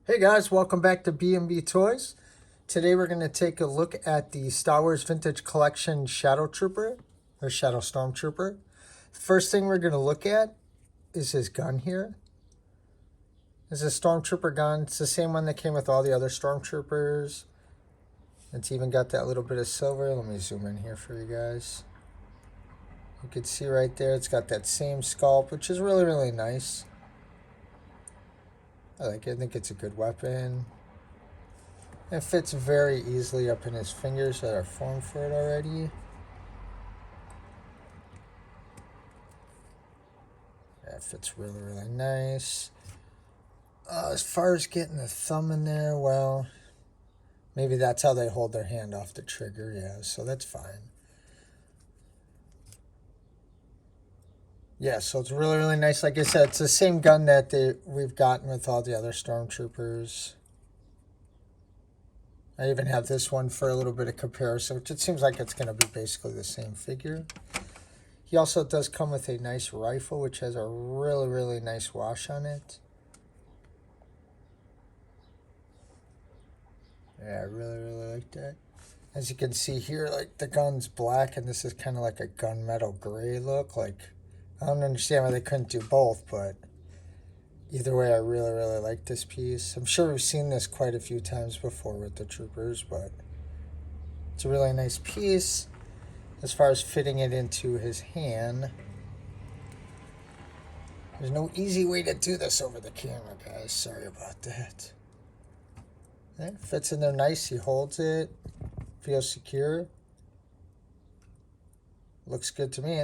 Hey guys, welcome back to B&B Toys. Today we're going to take a look at the Star Wars Vintage Collection Shadow Trooper, or Shadow Stormtrooper. First thing we're going to look at is his gun here. This is a Stormtrooper gun. It's the same one that came with all the other Stormtroopers. It's even got that little bit of silver. Let me zoom in here for you guys. You can see right there, it's got that same sculpt, which is really, really nice. I like it. I think it's a good weapon. It fits very easily up in his fingers that are formed for it already. That fits really, really nice. As far as getting the thumb in there, well, maybe that's how they hold their hand off the trigger, yeah, so that's fine. Yeah, so it's really, really nice. Like I said, it's the same gun that we've gotten with all the other Stormtroopers. I even have this one for a little bit of comparison, which it seems like it's going to be basically the same figure. He also does come with a nice rifle, which has a really, really nice wash on it. Yeah, I really, really like that. As you can see here, like the gun's black, and this is kind of like a gunmetal gray look. Like, I don't understand why they couldn't do both, but either way, I really, really like this piece. I'm sure we've seen this quite a few times before with the Troopers, but it's a really nice piece. As far as fitting it into his hand, there's no easy way to do this over the camera, guys. Sorry about that. It fits in there nice. He holds it. Feels secure. Looks good to me.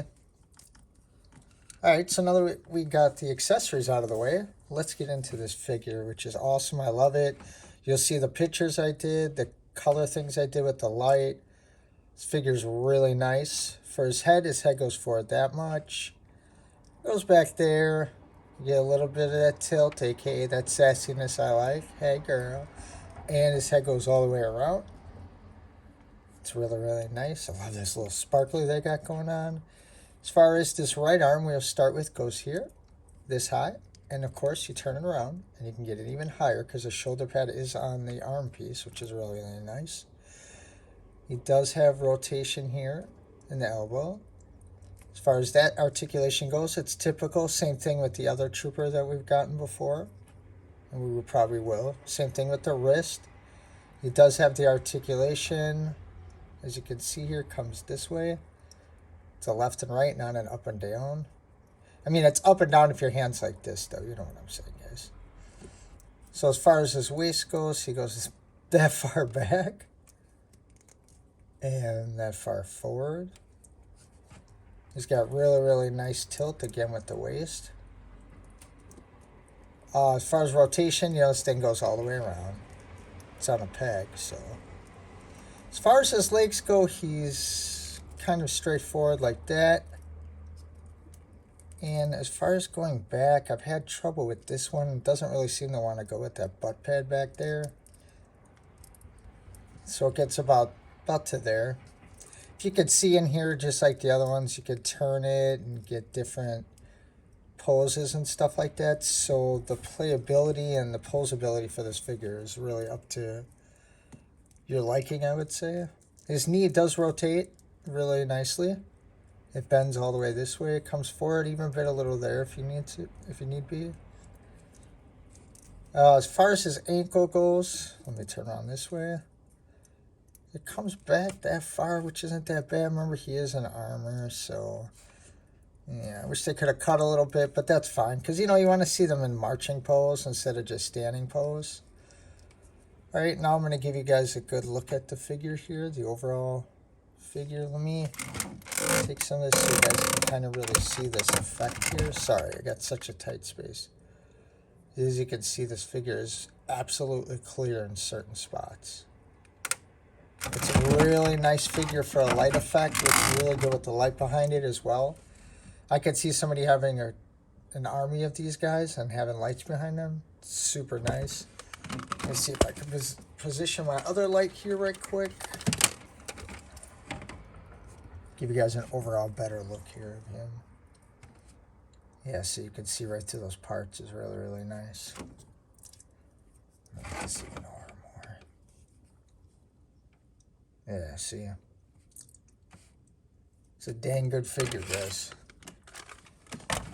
Alright, so now that we got the accessories out of the way, let's get into this figure, which is awesome. I love it. You'll see the pictures I did, the color things I did with the light. This figure's really nice. For his head goes forward that much. Goes back there. You get a little bit of that tilt, aka that sassiness I like. Hey girl. And his head goes all the way around. It's really, really nice. I love this little sparkly they got going on. As far as this right arm we'll start with goes here, this high. And of course you turn it around and you can get it even higher because the shoulder pad is on the arm piece, which is really, really nice. He does have rotation here in the elbow. As far as that articulation goes, it's typical. Same thing with the other trooper that we've gotten before. And we probably will. Same thing with the wrist. He does have the articulation. As you can see here, comes this way. It's a left and right, not an up and down. I mean, it's up and down if your hand's like this, though. You know what I'm saying, guys. So as far as his waist goes, he goes that far back. And that far forward. He's got really, really nice tilt again with the waist. As far as rotation, this thing goes all the way around. It's on a peg, so. As far as his legs go, he's kind of straightforward like that. And as far as going back, I've had trouble with this one. It doesn't really seem to want to go with that butt pad back there. So it gets about to there. If you could see in here, just like the other ones, you could turn it and get different poses and stuff like that. So the playability and the posability for this figure is really up to your liking, I would say. His knee does rotate really nicely. It bends all the way this way. It comes forward, even bit a little there if you need be. As far as his ankle goes, let me turn around this way. It comes back that far, which isn't that bad. Remember, he is in armor, so yeah, I wish they could have cut a little bit, but that's fine. Because, you want to see them in marching pose instead of just standing pose. All right, now I'm going to give you guys a good look at the figure here, the overall figure. Let me take some of this so you guys can kind of really see this effect here. Sorry, I got such a tight space. As you can see, this figure is absolutely clear in certain spots. It's a really nice figure for a light effect. Looks really good with the light behind it as well. I could see somebody having an army of these guys and having lights behind them. It's super nice. Let me see if I can position my other light here right quick. Give you guys an overall better look here of him. Yeah, so you can see right through those parts is really, really nice. Let's even more. Yeah, see. It's a dang good figure, guys.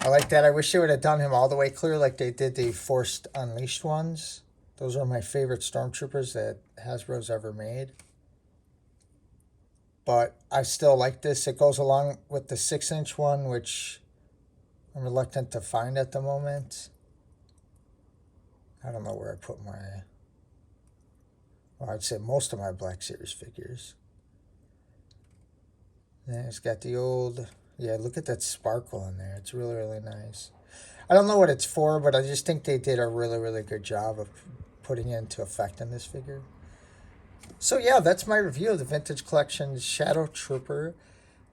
I like that. I wish they would have done him all the way clear like they did the Forced Unleashed ones. Those are my favorite Stormtroopers that Hasbro's ever made. But I still like this. It goes along with the 6-inch one, which I'm reluctant to find at the moment. I don't know where I put my... Well, I'd say most of my Black Series figures. Then it's got the old... Yeah, look at that sparkle in there. It's really, really nice. I don't know what it's for, but I just think they did a really, really good job of putting it into effect in this figure. So yeah, that's my review of the Vintage Collection Shadow Trooper.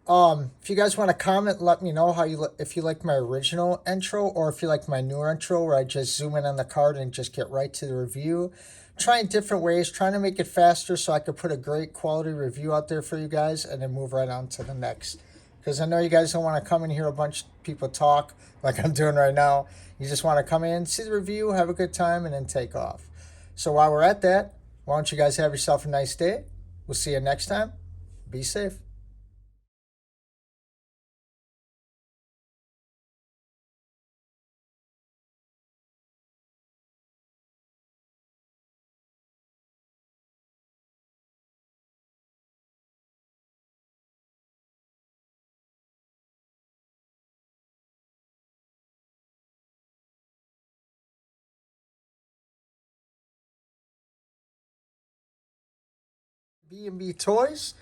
If you guys want to comment, let me know how if you like my original intro or if you like my newer intro where I just zoom in on the card and just get right to the review. Trying different ways, trying to make it faster so I could put a great quality review out there for you guys and then move right on to the next. Because I know you guys don't want to come in here a bunch of people talk like I'm doing right now. You just want to come in, see the review, have a good time, and then take off. So while we're at that, why don't you guys have yourself a nice day? We'll see you next time. Be safe. B&B Toys.